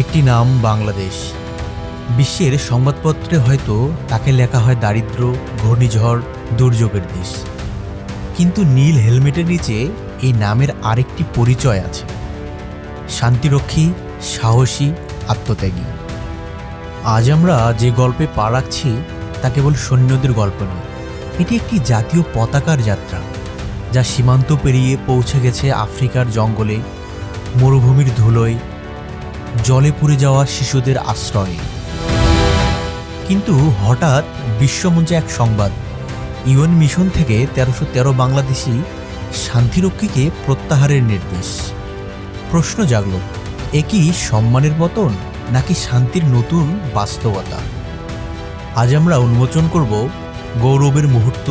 একটি নাম বাংলাদেশ। বিশ্বের সংবাদপত্রে হয়তো তাকে লেখা হয় দারিদ্র, ঘূর্ণিঝড়, দুর্যোগের দেশ। কিন্তু নীল হেলমেটের নিচে এই নামের আরেকটি পরিচয় আছে: শান্তিরক্ষী, সাহসী, আত্মত্যাগী। আজ আমরা যে গল্পে পা রাখছি তা কেবল সৈন্যদের গল্প নয়, এটি একটি জাতীয় পতাকার যাত্রা, যা সীমান্ত পেরিয়ে পৌঁছে গেছে আফ্রিকার জঙ্গলে, মরুভূমির ধুলোয়, জলে পুড়ে যাওয়া শিশুদের আশ্রয়ে। কিন্তু হঠাৎ বিশ্বমঞ্চে এক সংবাদ, ইউএন মিশন থেকে ১৩১৩ বাংলাদেশি শান্তিরক্ষীকে প্রত্যাহারের নির্দেশ। প্রশ্ন জাগল, এ কি সম্মানের পতন নাকি শান্তির নতুন বাস্তবতা? আজ আমরা উন্মোচন করব গৌরবের মুহূর্ত,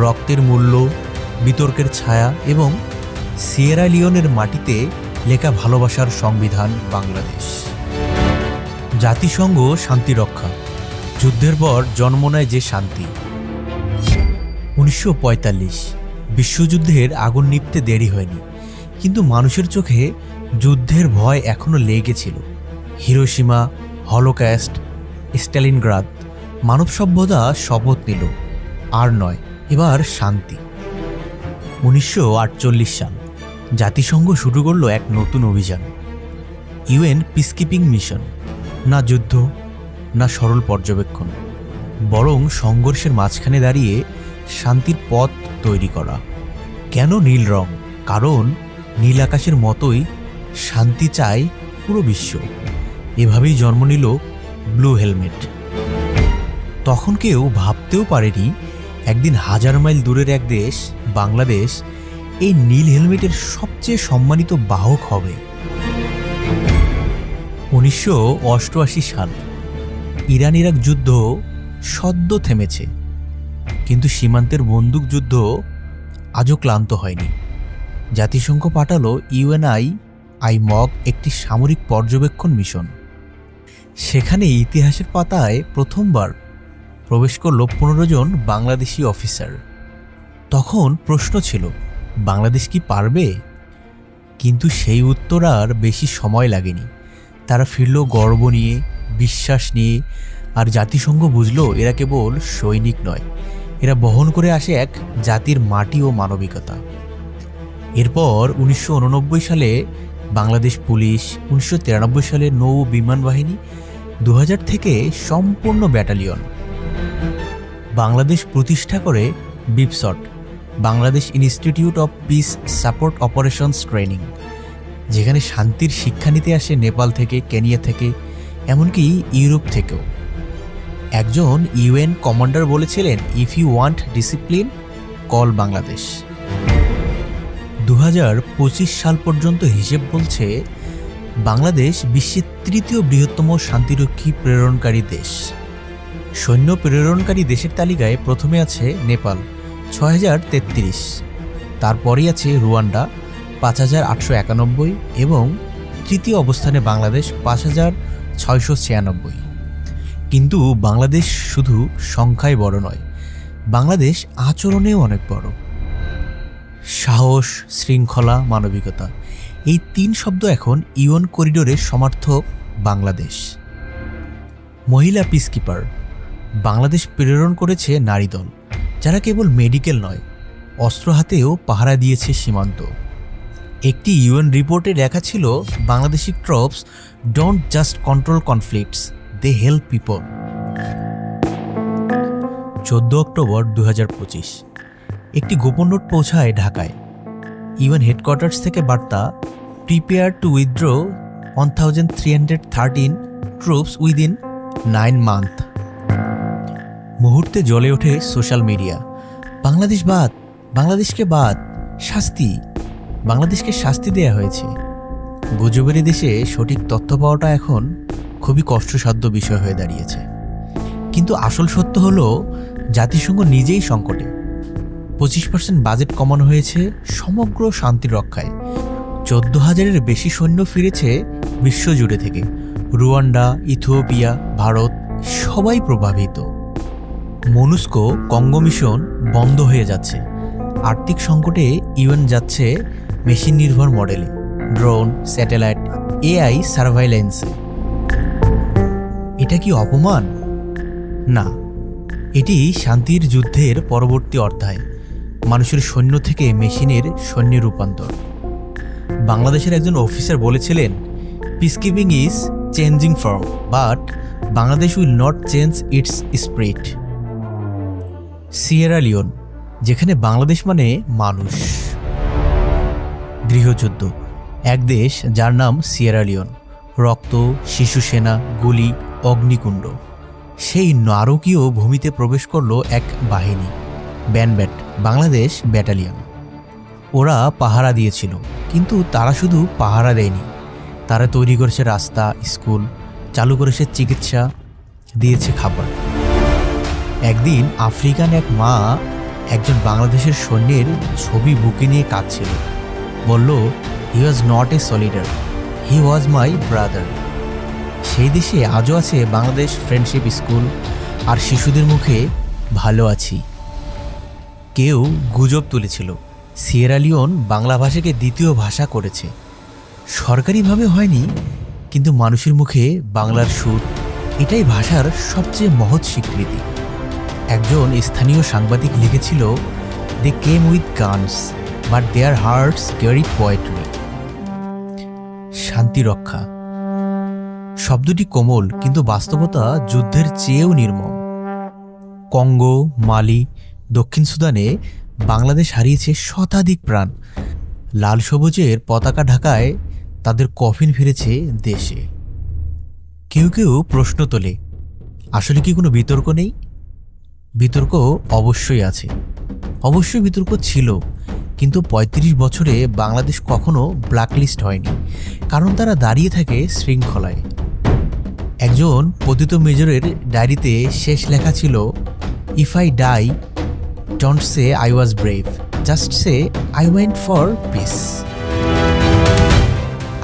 রক্তের মূল্য, বিতর্কের ছায়া এবং সিয়েরা লিওনের মাটিতে লেখা ভালোবাসার সংবিধান বাংলাদেশ। জাতিসংঘ শান্তি রক্ষা, যুদ্ধের পর জন্ম নেয় যে শান্তি। ১৯৪৫ বিশ্বযুদ্ধের আগুন নিভতে দেরি হয়নি, কিন্তু মানুষের চোখে যুদ্ধের ভয় এখনো লেগেছিল। হিরোশিমা, হলোক্যাস্ট, স্ট্যালিনগ্রাদ, মানব সভ্যতা শপথ নিল, আর নয়, এবার শান্তি। ১৯৪৮ সাল জাতিসংঘ শুরু করলো এক নতুন অভিযান, ইউএন পিসকিপিং মিশন। না যুদ্ধ, না সরল পর্যবেক্ষণ, বরং সংঘর্ষের মাঝখানে দাঁড়িয়ে শান্তির পথ তৈরি করা। কেন নীল রং? কারণ নীল আকাশের মতোই শান্তি চায় পুরো বিশ্ব। এভাবেই জন্ম নিল ব্লু হেলমেট। তখন কেউ ভাবতেও পারেনি একদিন হাজার মাইল দূরের এক দেশ, বাংলাদেশ, এই নীল হেলমেটের সবচেয়ে সম্মানিত বাহক হবে। ১৯৮৮ সাল ইরান ইরাক যুদ্ধ সদ্য থেমেছে, কিন্তু সীমান্তের বন্দুক যুদ্ধ আজও ক্লান্ত হয়নি। জাতিসংঘ পাঠালো ইউএনআইমগ, একটি সামরিক পর্যবেক্ষণ মিশন। সেখানে ইতিহাসের পাতায় প্রথমবার প্রবেশ করল ১৫ জন বাংলাদেশি অফিসার। তখন প্রশ্ন ছিল, বাংলাদেশ কি পারবে? কিন্তু সেই উত্তর আর বেশি সময় লাগেনি। তারা ফিরল গর্ব নিয়ে, বিশ্বাস নিয়ে, আর জাতিসংঘ বুঝল এরা কেবল সৈনিক নয়, এরা বহন করে আসে এক জাতির মাটি ও মানবিকতা। এরপর ১৯৮৯ সালে বাংলাদেশ পুলিশ, ১৯৯৩ সালে নৌ বিমান বাহিনী, ২০০০ থেকে সম্পূর্ণ ব্যাটালিয়ন। বাংলাদেশ প্রতিষ্ঠা করে BIPSOT, Bangladesh institute of peace support operations training, যেখানে শান্তির শিক্ষা নিতে আসে নেপাল থেকে, কেনিয়া থেকে, এমনকি ইউরোপ থেকেও। একজন ইউএন কমান্ডার বলেছিলেন, if you want discipline, call Bangladesh. ২০২৫ সাল পর্যন্ত হিসেব বলছে বাংলাদেশ বিশ্বের ৩য় বৃহত্তম শান্তিরক্ষী প্রেরণকারী দেশ। সৈন্য প্রেরণকারী দেশের তালিকায় প্রথমে আছে নেপাল, ৬,০৩৩, তারপরই আছে রুয়ান্ডা, ৫,৮৯১, এবং তৃতীয় অবস্থানে বাংলাদেশ, ৫,৬৯৬। কিন্তু বাংলাদেশ শুধু সংখ্যায় বড় নয়, বাংলাদেশ আচরণেও অনেক বড়। সাহস, শৃঙ্খলা, মানবিকতা, এই ৩ শব্দ এখন ইউএন করিডোরের সমার্থক বাংলাদেশ। মহিলা পিসকিপার, বাংলাদেশ প্রেরণ করেছে নারী দল, যারা কেবল মেডিকেল নয়, অস্ত্র হাতেও পাহারা দিয়েছে সীমান্ত। একটি ইউএন রিপোর্টে লেখা ছিল, Bangladeshi troops don't just control conflicts, they help people. ১৪ অক্টোবর ২০২৫ একটি গোপন নোট পৌঁছায় ঢাকায়। ইউএন হেডকোয়ার্টার্স থেকে বার্তা, prepare to withdraw ১৩১৩ troops within 9 month. মুহূর্তে জ্বলে ওঠে সোশ্যাল মিডিয়া, বাংলাদেশ বাদ, বাংলাদেশকে বাদ, শাস্তি, বাংলাদেশকে শাস্তি দেয়া হয়েছে। গুজবের দেশে সঠিক তথ্য পাওয়াটা এখন খুবই কষ্টসাধ্য বিষয় হয়ে দাঁড়িয়েছে। কিন্তু আসল সত্য হলো, জাতিসংঘ নিজেই সংকটে। ২৫% বাজেট কমানো হয়েছে সমগ্র শান্তি রক্ষায়। ১৪,০০০-এর বেশি সৈন্য ফিরেছে বিশ্বজুড়ে থেকে। রুয়ান্ডা, ইথিওপিয়া, ভারত, সবাই প্রভাবিত। মনুস্কো কঙ্গো মিশন বন্ধ হয়ে যাচ্ছে। আর্থিক সংকটে ইউএন যাচ্ছে মেশিন নির্ভর মডেলে। ড্রোন, স্যাটেলাইট, এআই সার্ভাইলেন্সে। এটা কি অপমান? না, এটি শান্তির যুদ্ধের পরবর্তী অধ্যায়, মানুষের সৈন্য থেকে মেশিনের সৈন্যে রূপান্তর। বাংলাদেশের একজন অফিসার বলেছিলেন, peacekeeping is changing form, but Bangladesh will not change its spirit. Sierra Leone, যেখানে বাংলাদেশ মানে মানুষ। গৃহযুদ্ধ, এক দেশ যার নাম সিয়েরা লিওন, রক্ত, শিশু সেনা, গুলি, অগ্নিকুণ্ড। সেই নারকীয় ভূমিতে প্রবেশ করল এক বাহিনী, ব্যানব্যাট বাংলাদেশ ব্যাটালিয়ন। ওরা পাহারা দিয়েছিল, কিন্তু তারা শুধু পাহারা দেয়নি, তারা তৈরি করেছে রাস্তা, স্কুল, চালু করেছে চিকিৎসা, দিয়েছে খাবার। একদিন আফ্রিকান এক মা একজন বাংলাদেশের সৈন্যের ছবি বুকে নিয়ে কাঁদছিল। বলল, হি was not a সলিডার, he was my brother. সেই দেশে আজও আছে বাংলাদেশ ফ্রেন্ডশিপ স্কুল, আর শিশুদের মুখে ভালো আছি। কেউ গুজব তুলেছিল সিয়েরা লিওন বাংলা ভাষাকে দ্বিতীয় ভাষা করেছে। সরকারিভাবে হয়নি, কিন্তু মানুষের মুখে বাংলার সুর, এটাই ভাষার সবচেয়ে মহৎ স্বীকৃতি। একজন স্থানীয় সাংবাদিক লিখেছিল, they came with guns but their hearts carried poetry. শান্তি রক্ষা শব্দটি কোমল, কিন্তু বাস্তবতা যুদ্ধের চেয়েও নির্মম। কঙ্গো, মালি, দক্ষিণ সুদানে বাংলাদেশ হারিয়েছে শতাধিক প্রাণ। লাল সবুজের পতাকা ঢাকায় তাদের কফিন ফিরেছে দেশে। কেউ কেউ প্রশ্ন তোলে, আসলে কি কোনো বিতর্ক নেই? বিতর্ক অবশ্যই আছে, অবশ্যই বিতর্ক ছিল, কিন্তু ৩৫ বছরে বাংলাদেশ কখনো ব্ল্যাকলিস্ট হয়নি, কারণ তারা দাঁড়িয়ে থাকে শৃঙ্খলায়। একজন পতিত মেজরের ডায়েরিতে শেষ লেখা ছিল, if I die don't say I was brave, just say I went for peace.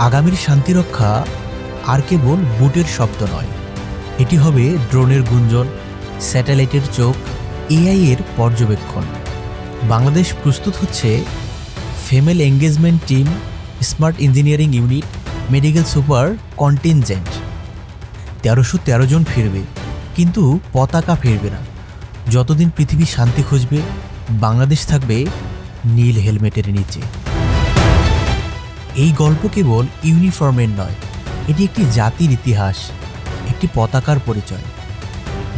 আগামীর শান্তি রক্ষা আর কেবল বুটের শব্দ নয়, এটি হবে ড্রোনের গুঞ্জন, স্যাটেলাইটের চোখ, এআই এর পর্যবেক্ষণ। বাংলাদেশ প্রস্তুত হচ্ছে female engagement team, smart engineering unit, medical super contingent. ১৩১৩ জন ফিরবে, কিন্তু পতাকা ফিরবে না। যতদিন পৃথিবী শান্তি খুঁজবে, বাংলাদেশ থাকবে নীল হেলমেটের নিচে। এই গল্প কেবল ইউনিফর্মের নয়, এটি একটি জাতির ইতিহাস, একটি পতাকার পরিচয়।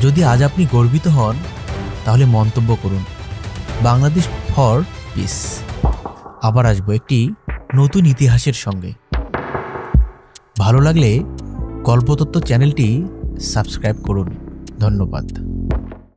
যদি আজ আপনি গর্বিত হন, তাহলে মন্তব্য করুন, বাংলাদেশ ফর পিস। আবার আসবো একটি নতুন ইতিহাসের সঙ্গে। ভালো লাগলে গল্পতত্ত্ব চ্যানেলটি সাবস্ক্রাইব করুন। ধন্যবাদ।